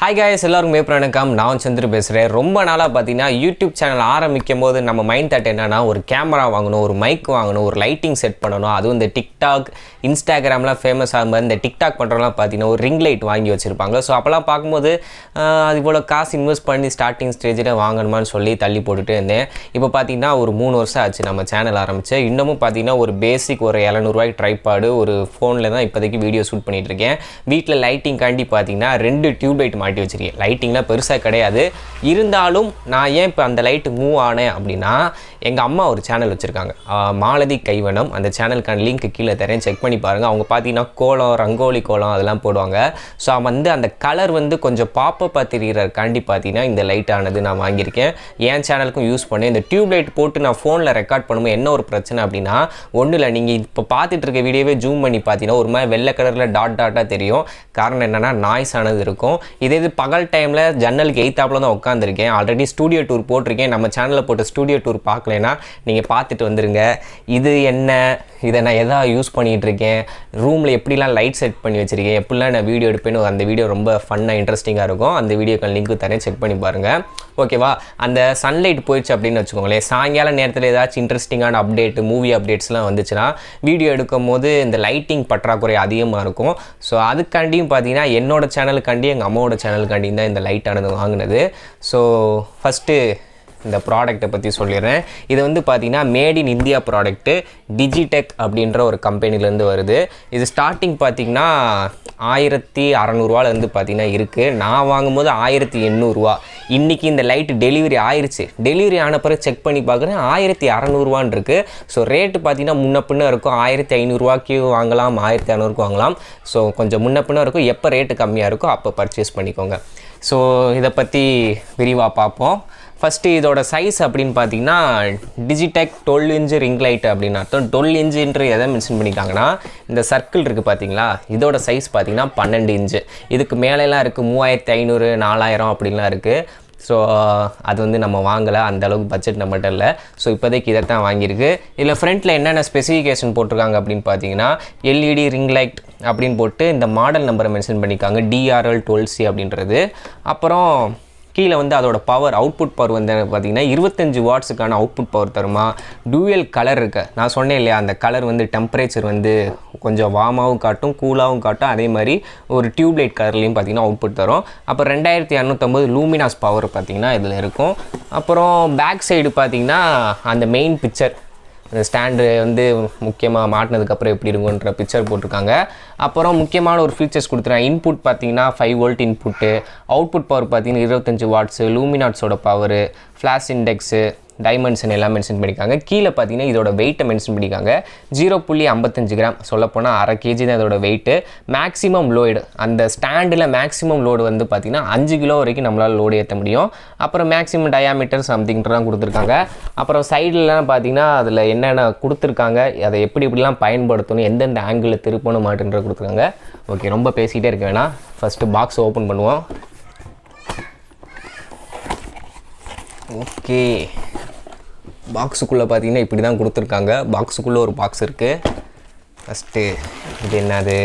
Hi guys, எல்லாருக்கும் வணக்கம். நான் சந்திரு பேசுறேன். ரொம்ப நாளா பாத்தீங்கன்னா யூடியூப் சேனல் ஆரம்பிக்கும்போது நம்ம மைண்ட் தாட் என்னன்னா ஒரு கேமரா வாங்கணும், ஒரு மைக் வாங்கணும், ஒரு லைட்டிங் செட் பண்ணணும். அதுவும் இந்த டிக்டாக், இன்ஸ்டாகிராம்லாம் ஃபேமஸ் ஆகும்போது இந்த டிக்டாக் பண்றவங்கலாம் பாத்தீங்கன்னா ஒரு ரிங் லைட் வாங்கி வச்சிருப்பாங்க. ஸோ அப்போலாம் பார்க்கும்போது அது போல காசு இன்வெஸ்ட் பண்ணி ஸ்டார்டிங் ஸ்டேஜில் வாங்கணுமான்னு சொல்லி தள்ளி போட்டுட்டு இருந்தேன். இப்போ பார்த்தீங்கன்னா ஒரு 3 வருஷம் ஆச்சு நம்ம சேனல் ஆரம்பிச்சு. இன்னமும் பார்த்தீங்கன்னா ஒரு பேசிக் ஒரு 700 ரூபாய்க்கு ட்ரைபாடு ஒரு ஃபோனில் தான் இப்போதைக்கு வீடியோ ஷூட் பண்ணிட்டு இருக்கேன். வீட்டில் லைட்டிங் காண்டி பார்த்தீங்கன்னா 2 டியூப் லைட் மாட்டி வச்சிருக்கேன். லைட்டிங்லாம் பெருசாக கிடையாது, இருந்தாலும் நான் ஏன் இப்போ அந்த லைட்டு மூவ் ஆனேன் அப்படின்னா எங்கள் அம்மா ஒரு சேனல் வச்சுருக்காங்க, மாலதி கைவண்ணம். அந்த சேனலுக்கான லிங்க் கீழே தரேன், செக் பண்ணி பாருங்கள். அவங்க பார்த்தீங்கன்னா கோலம், ரங்கோலி கோலம் அதெல்லாம் போடுவாங்க. ஸோ வந்து அந்த கலர் வந்து கொஞ்சம் பாப்பப்பாக தெரிகிறக்காண்டி பார்த்தீங்கன்னா இந்த லைட் ஆனது நான் வாங்கியிருக்கேன். என் சேனலுக்கும் யூஸ் பண்ணேன். இந்த டியூப் லைட் போட்டு நான் ஃபோனில் ரெக்கார்ட் பண்ணும்போது என்ன ஒரு பிரச்சனை அப்படின்னா, ஒன்றும் இல்லை, நீங்கள் இப்போ பார்த்துட்டு இருக்க வீடியோவே ஜூம் பண்ணி பார்த்தீங்கன்னா ஒரு மாதிரி வெள்ளை கலரில் டாட்டாக தெரியும். காரணம் என்னென்னா நாய்ஸ் ஆனது இருக்கும். இதே இது பகல் டைமில் ஜன்னலுக்கு எய்த்தாப்பில் தான் உட்காந்துருக்கேன். ஆல்ரெடி ஸ்டூடியோ டூர் போட்டிருக்கேன். நம்ம சேனலில் போட்டு ஸ்டூடியோ டூர் பார்க்கலைன்னா நீங்கள் பார்த்துட்டு வந்துடுங்க. இது என்ன, இதை நான் எதாவது யூஸ் பண்ணிகிட்டு இருக்கேன், ரூமில் எப்படிலாம் லைட் செட் பண்ணி வச்சுருக்கேன், எப்படிலாம் நான் வீடியோ எடுப்பேன்னு அந்த வீடியோ ரொம்ப ஃபன்னாக இன்ட்ரெஸ்டிங்காக இருக்கும். அந்த வீடியோக்கான லிங்க்கு தரேன், செக் பண்ணி பாருங்கள். ஓகேவா? அந்த சன்லைட் போயிடுச்சு அப்படின்னு வச்சுக்கோங்களேன், சாயங்கால நேரத்தில் ஏதாச்சும் இன்ட்ரெஸ்டிங்கான அப்டேட், மூவி அப்டேட்ஸ்லாம் வந்துச்சுன்னா வீடியோ எடுக்கும் போது இந்த லைட்டிங் பற்றாக்குறை அதிகமாக இருக்கும். ஸோ அதுக்காண்டியும் பார்த்தீங்கன்னா என்னோட சேனலுக்காண்டி எங்கள் அம்மாவோட சேனலுக்காண்டியும் தான் இந்த லைட் ஆனது வாங்கினது. ஸோ ஃபஸ்ட்டு இந்த ப்ராடக்ட்டை பற்றி சொல்லிடுறேன். இது வந்து பார்த்திங்கன்னா made in India product, Digitek அப்படின்ற ஒரு கம்பெனிலேருந்து வருது. இது ஸ்டார்டிங் பார்த்திங்கன்னா 1600 பார்த்திங்கன்னா இருக்குது. நான் வாங்கும்போது 1800. இன்றைக்கி இந்த லைட்டு டெலிவரி ஆயிடுச்சு. டெலிவரி ஆன பிறகு செக் பண்ணி பார்க்குறேன் 1600 இருக்குது. ஸோ ரேட்டு பார்த்திங்கன்னா முன்ன பின்ன இருக்கும். 1500 வாங்கலாம், 1600 வாங்கலாம். ஸோ கொஞ்சம் முன்ன பின்ன இருக்கும். எப்போ ரேட்டு கம்மியாக இருக்கோ அப்போ பர்ச்சேஸ் பண்ணிக்கோங்க. ஸோ இதை பற்றி விரிவாக பார்ப்போம். ஃபஸ்ட்டு இதோட சைஸ் அப்படின்னு பார்த்தீங்கன்னா டிஜிடெக் 12 இன்ச் ரிங் லைட் அப்படின்னு அர்த்தம். 12 இன்ச்சுன்ற எதை மென்ஷன் பண்ணிட்டாங்கன்னா இந்த சர்க்கிள் இருக்குது பார்த்தீங்களா, இதோட சைஸ் பார்த்தீங்கன்னா 12 இன்ச்சு. இதுக்கு மேலெலாம் இருக்குது 3500, 4000 அப்படின்லாம் இருக்குது. ஸோ அது வந்து நம்ம வாங்கலை, அந்தளவுக்கு பட்ஜெட் நம்மகிட்ட இல்லை. ஸோ இப்போதைக்கு இதை தான் வாங்கியிருக்கு. இதில் ஃப்ரண்ட்டில் என்னென்ன ஸ்பெசிஃபிகேஷன் போட்டிருக்காங்க அப்படின்னு பார்த்தீங்கன்னா எல்இடி ரிங் லைட் அப்படின்னு போட்டு இந்த மாடல் நம்பரை மென்ஷன் பண்ணியிருக்காங்க, DRL 12C அப்படின்றது. அப்புறம் கீழே வந்து அதோட பவர், அவுட்புட் பவர் வந்து பார்த்திங்கன்னா 25 வாட்ஸுக்கான அவுட்புட் பவர் தருமா. டூயல் கலர் இருக்கு, நான் சொன்னேன் இல்லையா, அந்த கலர் வந்து டெம்பரேச்சர் வந்து கொஞ்சம் வார்மாகவும் காட்டும், கூலாகவும் காட்டும். அதே மாதிரி ஒரு டியூப்லைட் கலர்லேயும் பார்த்திங்கன்னா அவுட்புட் தரும். அப்புறம் 2250 லூமினாஸ் பவர் பார்த்திங்கன்னா இதில் இருக்கும். அப்புறம் பேக் சைடு பார்த்திங்கன்னா அந்த மெயின் பிக்சர், அந்த ஸ்டாண்டு வந்து முக்கியமாக மாட்டினதுக்கப்புறம் எப்படி இருக்குன்ற பிக்சர் போட்டிருக்காங்க. அப்புறம் முக்கியமான ஒரு ஃபீச்சர்ஸ் கொடுத்துருக்காங்க. இன்புட் பார்த்தீங்கன்னா 5 வோல்ட் இன்புட்டு, அவுட்புட் பவர் பார்த்தீங்கன்னா 25 வாட்ஸு, லூமினாட்ஸோட பவரு, ஃப்ளாஷ் இண்டெக்ஸு, டைமென்ஷன் எல்லாம் மென்ஷன் பண்ணியிருக்காங்க. கீழே பார்த்தீங்கன்னா இதோட வெயிட்டை மென்ஷன் பண்ணியிருக்காங்க, 0.55 கிராம். சொல்லப்போனால் 1/2 kg தான் இதோட வெயிட்டு. மேக்ஸிமம் லோடு, அந்த ஸ்டாண்டில் மேக்ஸிமம் லோடு வந்து பார்த்திங்கன்னா 5 கிலோ வரைக்கும் நம்மளால் லோடு ஏற்ற முடியும். அப்புறம் மேக்ஸிமம் டயாமீட்டர் சம்திங்லாம் கொடுத்துருக்காங்க. அப்புறம் சைட்லலாம் பார்த்திங்கன்னா அதில் என்னென்ன கொடுத்துருக்காங்க, அதை எப்படிலாம் பயன்படுத்தணும், எந்தெந்த ஆங்கிளில் திருப்பணும் மாட்டுன்ற கொடுத்துருக்காங்க. ஓகே, ரொம்ப பேசிக்கிட்டே இருக்க வேணாம், ஃபஸ்ட்டு பாக்ஸ் ஓப்பன் பண்ணுவோம். ஓகே, பாக்ஸுக்குள்ளே பார்த்தீங்கன்னா இப்படி தான் கொடுத்துருக்காங்க. பாக்ஸுக்குள்ளே ஒரு பாக்ஸ் இருக்குது. ஃபஸ்ட்டு இது என்னது,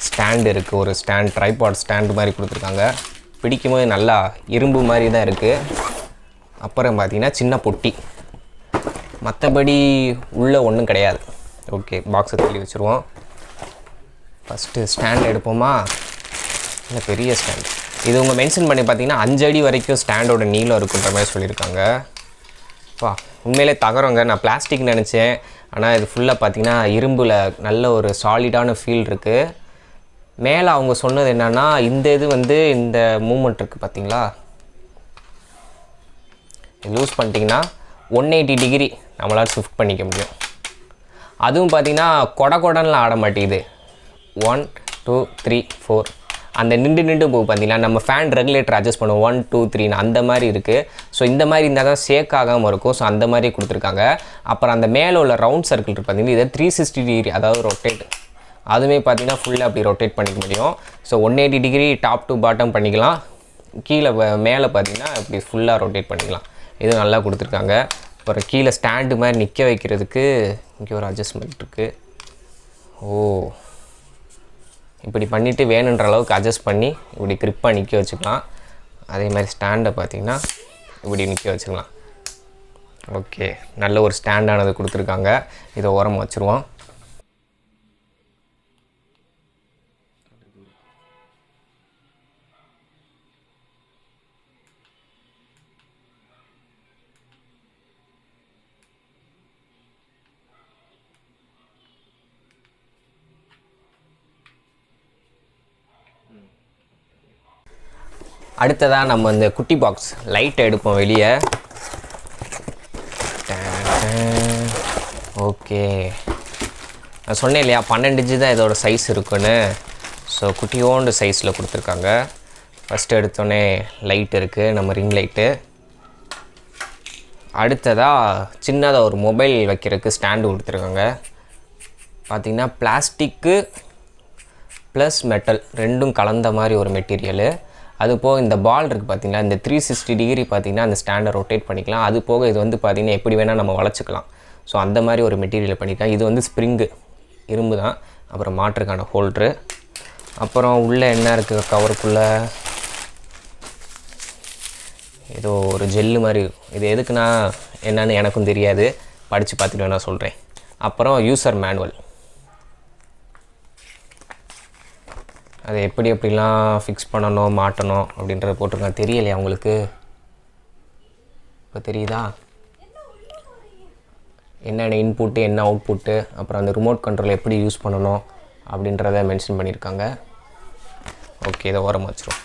ஸ்டாண்டு இருக்குது, ஒரு ஸ்டாண்ட், ட்ரைபாட் ஸ்டாண்டு மாதிரி கொடுத்துருக்காங்க. பிடிக்கும்போது நல்லா இரும்பு மாதிரி தான் இருக்குது. அப்புறம் பார்த்திங்கன்னா சின்ன பொட்டி, மற்றபடி உள்ளே ஒன்றும் கிடையாது. ஓகே, பாக்ஸை தள்ளி வச்சுருவோம். ஃபஸ்ட்டு ஸ்டாண்ட் எடுப்போமா, இல்லை பெரிய ஸ்டாண்ட். இது உங்க மென்ஷன் பண்ணி பார்த்தீங்கன்னா 5 அடி வரைக்கும் ஸ்டாண்டோட நீளம் இருக்குன்ற மாதிரி சொல்லியிருக்காங்க. வா, உண்மையிலே தகரங்க, நான் பிளாஸ்டிக் நினச்சேன், ஆனால் இது ஃபுல்லாக பார்த்தீங்கன்னா இரும்பில் நல்ல ஒரு சாலிடான ஃபீல் இருக்குது. மேலே அவங்க சொன்னது என்னென்னா இந்த இது வந்து இந்த மூமெண்ட் இருக்குது பார்த்தீங்களா, இது லூஸ் பண்ணிட்டிங்கன்னா 180 டிகிரி நம்மளால் ஷிஃப்ட் பண்ணிக்க முடியும். அதுவும் பார்த்தீங்கன்னா கொடன்னு ஆட மாட்டேங்குது. 1 2 3 4 அந்த நின்று போகும் பார்த்தீங்கன்னா, நம்ம ஃபேன் ரெகுலேட்டர் அட்ஜஸ்ட் பண்ணுவோம் 1 2 3 அந்த மாதிரி இருக்குது. ஸோ இந்த மாதிரி இருந்தால் தான் ஷேக் ஆகாமல் இருக்கும். ஸோ அந்த மாதிரி கொடுத்துருக்காங்க. அப்புறம் அந்த மேலே உள்ள ரவுண்ட் சர்க்கிள் இருக்குது பார்த்தீங்கன்னா, இதை 360 டிகிரி அதாவது ரொட்டேட், அதுவுமே பார்த்தீங்கன்னா ஃபுல்லாக அப்படி ரொட்டேட் பண்ணிக்க முடியும். So 180 degree top to bottom பண்ணிக்கலாம். கீழே மேலே பார்த்தீங்கன்னா இப்படி ஃபுல்லாக ரொட்டேட் பண்ணிக்கலாம். இது நல்லா கொடுத்துருக்காங்க. அப்புறம் கீழே ஸ்டாண்டு மாதிரி நிற்க வைக்கிறதுக்கு இங்கே ஒரு அட்ஜஸ்ட்மெண்ட் இருக்குது. ஓ, இப்படி பண்ணிவிட்டு வேணுன்ற அளவுக்கு அட்ஜஸ்ட் பண்ணி இப்படி க்ரிப்பாக நிற்க வச்சுக்கலாம். அதே மாதிரி ஸ்டாண்டை பார்த்திங்கன்னா இப்படி நிற்க வச்சுக்கலாம். ஓகே, நல்ல ஒரு ஸ்டாண்டானது கொடுத்துருக்காங்க. இதை ஓரமாக வச்சுருவோம். அடுத்ததாக நம்ம இந்த குட்டி பாக்ஸ் லைட் எடுப்போம் வெளியே. ஓகே, நான் சொன்னேன் இல்லையா 12 இன்ச்சு தான் இதோட சைஸ் இருக்குன்னு. ஸோ குட்டியோண்டு சைஸில் கொடுத்துருக்காங்க. ஃபஸ்ட்டு எடுத்தோடனே லைட் இருக்குது, நம்ம ரிங் லைட்டு. அடுத்ததாக சின்னதாக ஒரு மொபைல் வைக்கிறதுக்கு ஸ்டாண்டு கொடுத்துருக்காங்க. பார்த்திங்கன்னா பிளாஸ்டிக்கு ப்ளஸ் மெட்டல் ரெண்டும் கலந்த மாதிரி ஒரு மெட்டீரியலு. அது போக இந்த பால் இருக்குது பார்த்திங்கன்னா, இந்த 360 டிகிரி பார்த்திங்கன்னா அந்த ஸ்டாண்டை ரொட்டேட் பண்ணிக்கலாம். அது போக இது வந்து பார்த்திங்கன்னா எப்படி வேணால் நம்ம வளைச்சிக்கலாம். ஸோ அந்த மாதிரி ஒரு மெட்டீரியல் பண்ணிக்கலாம். இது வந்து ஸ்ப்ரிங்கு இரும்பு தான். அப்புறம் மாட்டுறதுக்கான ஹோல்ட்ரு. அப்புறம் உள்ளே என்ன இருக்குது கவருக்குள்ளே, ஏதோ ஒரு ஜெல்லு மாதிரி. இது எதுக்குன்னா என்னன்னு எனக்கும் தெரியாது, படித்து பார்த்துட்டு வேணால் சொல்கிறேன். அப்புறம் யூசர் மேனுவல், அதை எப்படிலாம் ஃபிக்ஸ் பண்ணணும் மாட்டணும் அப்படின்றத போட்டிருக்காங்க. தெரியலையா உங்களுக்கு? இப்போ தெரியுதா? என்னென்ன இன்புட்டு என்ன அவுட்புட்டு, அப்புறம் அந்த ரிமோட் கண்ட்ரோல் எப்படி யூஸ் பண்ணணும் அப்படின்றத மென்ஷன் பண்ணியிருக்காங்க. ஓகே, இதை ஓரமாக வச்சுருவோம்.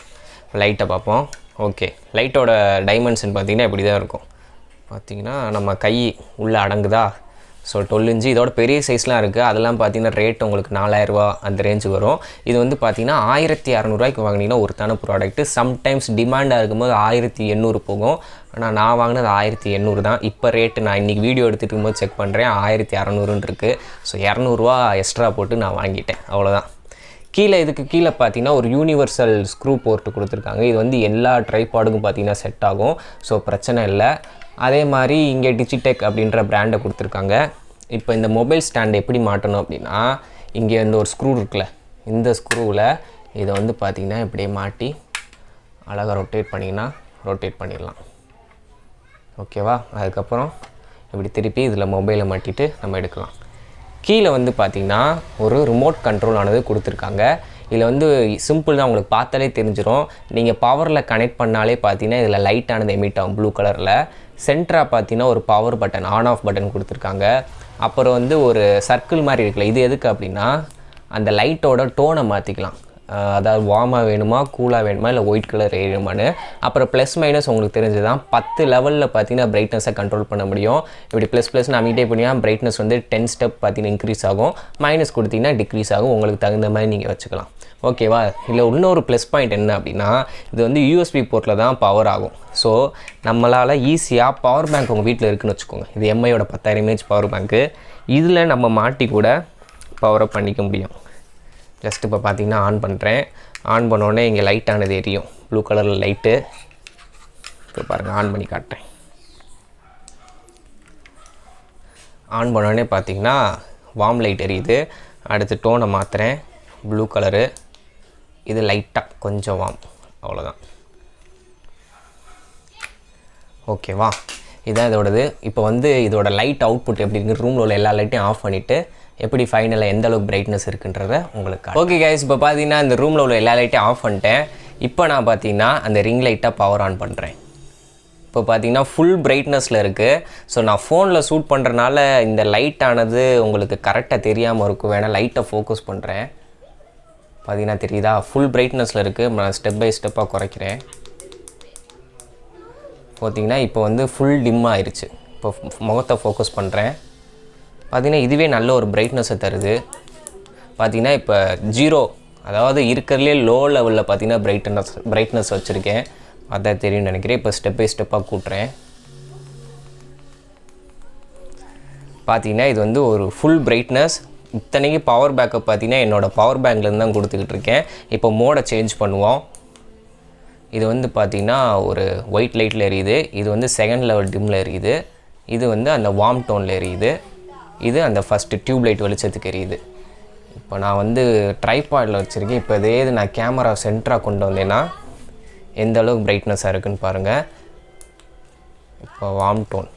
லைட்டை பார்ப்போம். ஓகே, லைட்டோட டைமென்ஷன் பார்த்திங்கன்னா இப்படி தான் இருக்கும். பார்த்திங்கன்னா நம்ம கை உள்ளே அடங்குதா. So 12 inch. இதோட பெரிய சைஸ்லாம் இருக்குது. அதெல்லாம் பார்த்திங்கன்னா ரேட் உங்களுக்கு 4000 அந்த ரேஞ்சுக்கு வரும். இது வந்து பார்த்திங்கன்னா 1600 வாங்கினீங்கன்னா ஒருத்தான ப்ராடக்ட்டு. சம்டைம்ஸ் டிமாண்டாக இருக்கும்போது 1800 போகும். ஆனால் நான் வாங்கினது 1800 தான். இப்போ ரேட்டு நான் இன்றைக்கி வீடியோ எடுத்துகிட்டு இருக்கும்போது செக் பண்ணுறேன், 1600 இருக்குது. ஸோ 200 எக்ஸ்ட்ரா போட்டு நான் வாங்கிட்டேன், அவ்வளோதான். கீழே இதுக்கு கீழே பார்த்திங்கன்னா ஒரு யூனிவர்சல் ஸ்க்ரூ போர்ட்டு கொடுத்துருக்காங்க. இது வந்து எல்லா ட்ரைபாடுக்கும் பார்த்திங்கன்னா செட் ஆகும். ஸோ பிரச்சனை இல்லை. அதே மாதிரி இங்கே டிஜிடெக் அப்படின்ற பிராண்டை கொடுத்துருக்காங்க. இப்போ இந்த மொபைல் ஸ்டாண்ட் எப்படி மாட்டணும் அப்படின்னா, இங்கே இந்த ஒரு ஸ்க்ரூ இருக்குல்ல, இந்த ஸ்க்ரூவில் இதை வந்து பார்த்திங்கன்னா இப்படியே மாட்டி அழகாக ரொட்டேட் பண்ணிங்கன்னா ரொட்டேட் பண்ணிடலாம். ஓகேவா? அதுக்கப்புறம் இப்படி திருப்பி இதில் மொபைலை மாட்டிட்டு நம்ம எடுக்கலாம். கீழே வந்து பார்த்திங்கன்னா ஒரு ரிமோட் கண்ட்ரோல் ஆனது கொடுத்துருக்காங்க. இதில் வந்து சிம்பிள் தான், உங்களுக்கு பார்த்தாலே தெரிஞ்சிடும். நீங்கள் பவரில் கனெக்ட் பண்ணாலே பார்த்தீங்கன்னா இதில் லைட்டானது எமிட் ஆகும் ப்ளூ கலரில். சென்டராக பார்த்தீங்கன்னா ஒரு power button, on off button கொடுத்துருக்காங்க. அப்புறம் வந்து ஒரு சர்க்கிள் மாதிரி இருக்குல்ல, இது எதுக்கு அப்படின்னா அந்த லைட்டோட டோனை மாற்றிக்கலாம். அதாவது வார்மாக வேணுமா கூலாக வேணுமா இல்லை ஒயிட் கலர் வேணுமான்னு. அப்புறம் ப்ளஸ் மைனஸ் உங்களுக்கு தெரிஞ்சு தான் 10 லெவலில் பார்த்தீங்கன்னா பிரைட்னஸை கண்ட்ரோல் பண்ண முடியும். இப்படி ப்ளஸ் அமிட்டே பண்ணியா பிரைட்னஸ் வந்து 10 ஸ்டெப் பார்த்தீங்கன்னா இன்க்ரீஸ் ஆகும். மைனஸ் கொடுத்தீங்கன்னா டிக்ரீஸ் ஆகும். உங்களுக்கு தகுந்த மாதிரி நீங்கள் வச்சுக்கலாம். ஓகேவா? இல்லை இன்னொரு ப்ளஸ் பாயிண்ட் என்ன அப்படின்னா, இது வந்து யூஎஸ்பி போர்ட்டில் தான் பவர் ஆகும். ஸோ நம்மளால் ஈஸியாக பவர் பேங்க் உங்கள் வீட்டில் இருக்குதுன்னு வச்சுக்கோங்க. இது எம்ஐயோட 10,000 mAh பவர் பேங்க்கு. இதில் நம்ம மாட்டி கூட பவரை பண்ணிக்க முடியும். ஜஸ்ட் இப்போ பார்த்தீங்கன்னா ஆன் பண்ணுறேன். ஆன் பண்ணோடனே இங்கே லைட்டானது எரியும், ப்ளூ கலரில் லைட்டு. இப்போ பாருங்கள், ஆன் பண்ணி காட்டுறேன். ஆன் பண்ணோடனே பார்த்தீங்கன்னா வார்ம் லைட் எரியுது. அடுத்து டோனை மாற்றுறேன், ப்ளூ கலரு. இது லைட்டாக கொஞ்சம் வார்ம், அவ்வளோதான். ஓகேவா? இதுதான் இதோடது. இப்போ வந்து இதோட லைட் அவுட்புட் எப்படி இருக்குது, ரூமில் உள்ள எல்லா லைட்டையும் ஆஃப் பண்ணிவிட்டு எப்படி ஃபைனலாக எந்த அளவுக்கு பிரைட்னஸ் இருக்குன்றத உங்களுக்கு. ஓகே கைஸ், இப்போ பார்த்தீங்கன்னா இந்த ரூமில் உள்ள எல்லா லைட்டையும் ஆஃப் பண்ணிட்டேன். இப்போ நான் பார்த்தீங்கன்னா அந்த ரிங் லைட்டாக பவர் ஆன் பண்ணுறேன். இப்போ பார்த்தீங்கன்னா ஃபுல் பிரைட்னஸில் இருக்குது. ஸோ நான் ஃபோனில் ஷூட் பண்ணுறனால இந்த லைட்டானது உங்களுக்கு கரெக்டாக தெரியாமல் இருக்கும். வேணால் லைட்டை ஃபோக்கஸ் பண்ணுறேன். பார்த்தீங்கன்னா தெரியுதா, ஃபுல் பிரைட்னஸில் இருக்குது. நான் ஸ்டெப் பை ஸ்டெப்பாக குறைக்கிறேன். பார்த்தீங்கன்னா இப்போ வந்து ஃபுல் டிம் ஆயிடுச்சு. இப்போ முகத்தை ஃபோக்கஸ் பண்ணுறேன். பார்த்தீங்கன்னா இதுவே நல்ல ஒரு பிரைட்னஸை தருது. பார்த்தீங்கன்னா இப்போ 0, அதாவது இருக்கிறதுலே லோ லெவலில் பார்த்தீங்கன்னா பிரைட்னஸ் வச்சுருக்கேன். அதான் தெரியும்னு நினைக்கிறேன். இப்போ ஸ்டெப் பை ஸ்டெப்பாக கூட்டுறேன். பார்த்தீங்கன்னா இது வந்து ஒரு ஃபுல் பிரைட்னஸ். இத்தனைக்கு பவர் பேக்கப் பார்த்தீங்கன்னா என்னோடய பவர் பேங்க்லேருந்து தான் கொடுத்துக்கிட்டு இருக்கேன். இப்போ மோடை சேஞ்ச் பண்ணுவோம். இது வந்து பார்த்திங்கன்னா ஒரு ஒயிட் லைட்டில் எரியுது. இது வந்து செகண்ட் லெவல் டிம்மில் எரியுது. இது வந்து அந்த வார்ம் டோனில் எரியுது. இது அந்த ஃபஸ்ட்டு டியூப் லைட் வெளிச்சத்துக்கு எரியுது. இப்போ நான் வந்து ட்ரைபாடில் வச்சுருக்கேன். இப்போ இதே இது நான் கேமரா சென்டராக கொண்டு வந்தேன்னா எந்த அளவுக்கு பிரைட்னஸாக இருக்குதுன்னு பாருங்கள். இப்போ வார்ம் டோன்,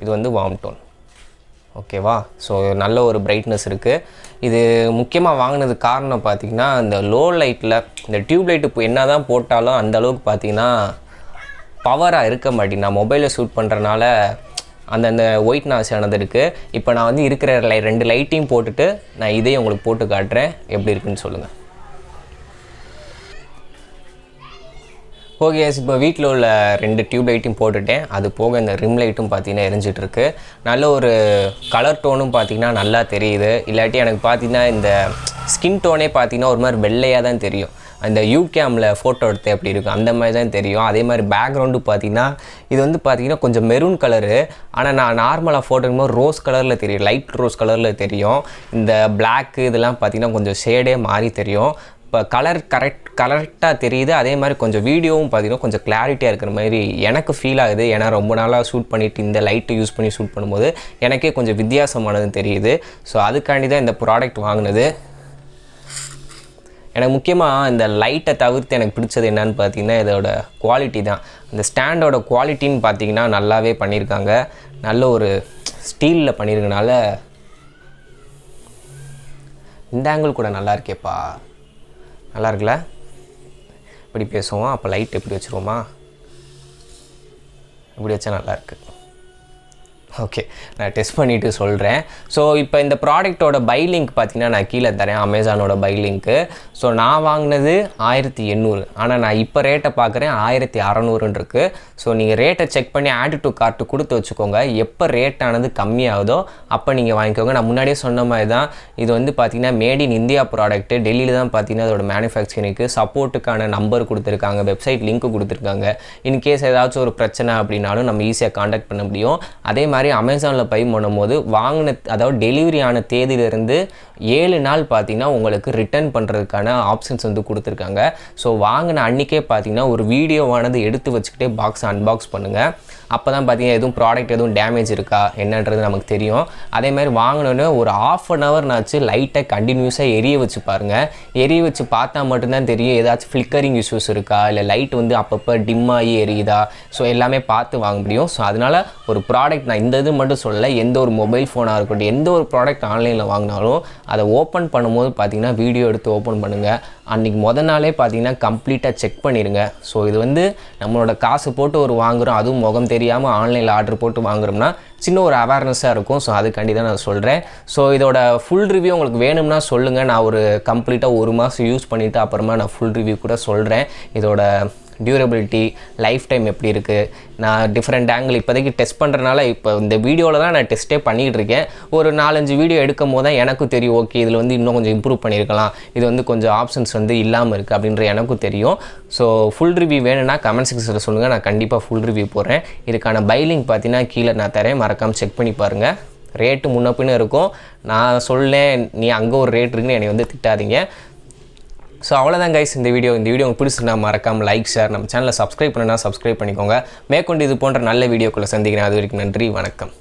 இது வந்து வார்ம் டோன், ஓகேவா? ஸோ நல்ல ஒரு பிரைட்னஸ் இருக்குது. இது முக்கியமாக வாங்கினதுக்கு காரணம் பார்த்திங்கன்னா இந்த லோ லைட்டில் இந்த டியூப் லைட்டு இப்போ என்ன தான் போட்டாலும் அந்தளவுக்கு பார்த்திங்கன்னா பவராக இருக்க மாட்டேங்குது. நான் மொபைலில் ஷூட் பண்ணுறனால அந்த ஒயிட் நாஸ் ஆனது இருக்குது. இப்போ நான் வந்து இருக்கிற 2 லைட்டையும் போட்டுட்டு நான் இதையும் உங்களுக்கு போட்டு காட்டுறேன், எப்படி இருக்குன்னு சொல்லுங்கள். ஓகே, இப்போ வீட்டில் உள்ள 2 டியூப் லைட்டையும் போட்டுட்டேன். அது போக இந்த ரிம் லைட்டும் பார்த்திங்கன்னா எரிஞ்சிட்ருக்கு. நல்ல ஒரு கலர் டோனும் பார்த்திங்கன்னா நல்லா தெரியுது. இல்லாட்டி எனக்கு பார்த்திங்கன்னா இந்த ஸ்கின் டோனே பார்த்திங்கன்னா ஒரு மாதிரி வெள்ளையாக தான் தெரியும். அந்த யூகேமில் ஃபோட்டோ எடுத்து எப்படி இருக்கும் அந்த மாதிரி தான் தெரியும். அதே மாதிரி பேக்ரவுண்டு பார்த்திங்கன்னா இது வந்து பார்த்திங்கன்னா கொஞ்சம் மெரூன் கலரு. ஆனால் நான் நார்மலாக ஃபோட்டோ எடுக்கும்போது ரோஸ் கலரில் தெரியும், லைட் ரோஸ் கலரில் தெரியும். இந்த பிளாக்கு இதெல்லாம் பார்த்திங்கன்னா கொஞ்சம் ஷேடே மாறி தெரியும். இப்போ கரெக்டாக தெரியுது. அதே மாதிரி கொஞ்சம் வீடியோவும் பார்த்திங்கன்னா கொஞ்சம் கிளாரிட்டியாக இருக்கிற மாதிரி எனக்கு ஃபீல் ஆகுது. ஏன்னா ரொம்ப நாளாக ஷூட் பண்ணிவிட்டு இந்த லைட்டை யூஸ் பண்ணி ஷூட் பண்ணும்போது எனக்கே கொஞ்சம் வித்தியாசமானது தெரியுது. ஸோ அதுக்காண்டி தான் இந்த ப்ராடக்ட் வாங்கினது. எனக்கு முக்கியமாக இந்த லைட்டை தவிர்த்து எனக்கு பிடிச்சது என்னன்னு பார்த்தீங்கன்னா இதோட குவாலிட்டி தான். இந்த ஸ்டாண்டோட குவாலிட்டின்னு பார்த்தீங்கன்னா நல்லாவே பண்ணியிருக்காங்க. நல்ல ஒரு ஸ்டீலில் பண்ணியிருக்கனால இந்த ஆங்கிள் கூட நல்லா இருக்கேப்பா, நல்லா இருக்குல்ல? இப்படி பேசுவோம். அப்போ லைட் எப்படி வச்சுருவோமா? இப்படி வச்சா நல்லாயிருக்கு. ஓகே, நான் டெஸ்ட் பண்ணிவிட்டு சொல்கிறேன். ஸோ இப்போ இந்த ப்ராடக்டோட பை லிங்க் பார்த்தீங்கன்னா நான் கீழே தரேன், அமேசானோட பை லிங்க்கு. ஸோ நான் வாங்கினது 1800, ஆனால் நான் இப்போ ரேட்டை பார்க்குறேன் 1600 இருக்குது. ஸோ நீங்கள் ரேட்டை செக் பண்ணி ஆட் டு கார்ட்டு கொடுத்து வச்சுக்கோங்க. எப்போ ரேட் ஆனது கம்மியாகுதோ அப்போ நீங்கள் வாங்கிக்கோங்க. நான் முன்னாடியே சொன்ன மாதிரி தான் இது வந்து பார்த்திங்கன்னா மேட் இன் இந்தியா ப்ராடக்ட்டு. டெல்லியில் தான் பார்த்திங்கன்னா அதோட மேனுஃபேக்சரிங்க்கு சப்போர்ட்டுக்கான நம்பர் கொடுத்துருக்காங்க, வெப்சைட் லிங்க்கு கொடுத்துருக்காங்க. இன்கேஸ் ஏதாச்சும் ஒரு பிரச்சனை அப்படின்னாலும் நம்ம ஈஸியாக காண்டாக்ட் பண்ண முடியும். அதே மாதிரி அமேசானில் பை பண்ணும்போது அதாவது டெலிவரி ஆன தேதியிலிருந்து 7 நாள் பார்த்தீங்கன்னா உங்களுக்கு ரிட்டர்ன் பண்ணுறதுக்கான ஆப்ஷன்ஸ் வந்து கொடுத்துருக்காங்க. ஸோ வாங்கின அன்றைக்கே பார்த்தீங்கன்னா ஒரு வீடியோவானது எடுத்து வச்சுக்கிட்டே பாக்ஸ் அன்பாக்ஸ் பண்ணுங்கள். அப்போ தான் பார்த்தீங்கன்னா எதுவும் ப்ராடக்ட் எதுவும் டேமேஜ் இருக்கா என்னன்றது நமக்கு தெரியும். அதே மாதிரி வாங்கினோன்னே ஒரு 1/2 ஹவர்னாச்சு லைட்டை கண்டினியூஸாக எரிய வச்சு பாருங்கள். எரிய வச்சு பார்த்தா மட்டும்தான் தெரியும் ஏதாச்சும் ஃப்ளிக்கரிங் இஷ்யூஸ் இருக்கா, இல்லை லைட் வந்து அப்பப்போ டிம்மாகி எரியுதா. ஸோ எல்லாமே பார்த்து வாங்க முடியும். ஸோ அதனால் ஒரு ப்ராடக்ட் நான் இந்த இது மட்டும் சொல்லலை, எந்த ஒரு மொபைல் ஃபோனாக இருக்கட்டும், எந்த ஒரு ப்ராடக்ட் ஆன்லைனில் வாங்கினாலும் அதை ஓப்பன் பண்ணும்போது பார்த்தீங்கன்னா வீடியோ எடுத்து ஓப்பன் பண்ணுங்கள். அன்றைக்கி நாளே பார்த்தீங்கன்னா கம்ப்ளீட்டாக செக் பண்ணிடுங்க. ஸோ இது வந்து நம்மளோட காசு போட்டு ஒரு வாங்குகிறோம், அதுவும் முகம் தெரியாமல் ஆன்லைனில் ஆர்டர் போட்டு வாங்குறோம்னா சின்ன ஒரு அவேர்னஸாக இருக்கும். ஸோ அதுக்காண்டி தான் நான் சொல்கிறேன். ஸோ இதோட ஃபுல் ரிவ்யூ உங்களுக்கு வேணும்னா சொல்லுங்கள். நான் ஒரு கம்ப்ளீட்டாக 1 மாதம் யூஸ் பண்ணிவிட்டு அப்புறமா நான் ஃபுல் ரிவ்யூ கூட சொல்கிறேன். இதோட டியூரபிலிட்டி, லைஃப் டைம் எப்படி இருக்குது, நான் டிஃப்ரெண்ட் ஆங்கிள் இப்போதைக்கு டெஸ்ட் பண்ணுறனால இப்போ இந்த வீடியோவில் தான் நான் டெஸ்ட்டே பண்ணிகிட்டு இருக்கேன். ஒரு 4-5 வீடியோ எடுக்கும் போது தான் எனக்கும் தெரியும், ஓகே இதில் வந்து இன்னும் கொஞ்சம் இம்ப்ரூவ் பண்ணியிருக்கலாம், இது வந்து கொஞ்சம் ஆப்ஷன்ஸ் வந்து இல்லாமல் இருக்குது அப்படின்ற எனக்கும் தெரியும். ஸோ ஃபுல் ரிவ்யூ வேணும்னா கமெண்ட் செக்ஷனில் சொல்லுங்கள், நான் கண்டிப்பாக ஃபுல் ரிவ்யூ போடுறேன். இதுக்கான பை லிங்க் பார்த்தீங்கன்னா கீழே நான் தரேன், மறக்காமல் செக் பண்ணி பாருங்கள். ரேட்டு முன்ன பின்ன இருக்கும். நான் சொல்லேன் நீ அங்கே ஒரு ரேட் இருக்குன்னு என்னை வந்து திட்டாதீங்க. ஸோ அவ்வளோதான் கைஸ் இந்த வீடியோ உங்களுக்கு பிடிச்சிருந்தா மறக்காமல் லைக், ஷேர், நம்ம சேனலை சப்ஸ்கிரைப் பண்ணனா சப்ஸ்கிரைப் பண்ணிக்கோங்க. மேற்கொண்டு இது போன்ற நல்ல வீடியோக்குள்ளே சந்திக்கிறேன். அது வரைக்கும் நன்றி, வணக்கம்.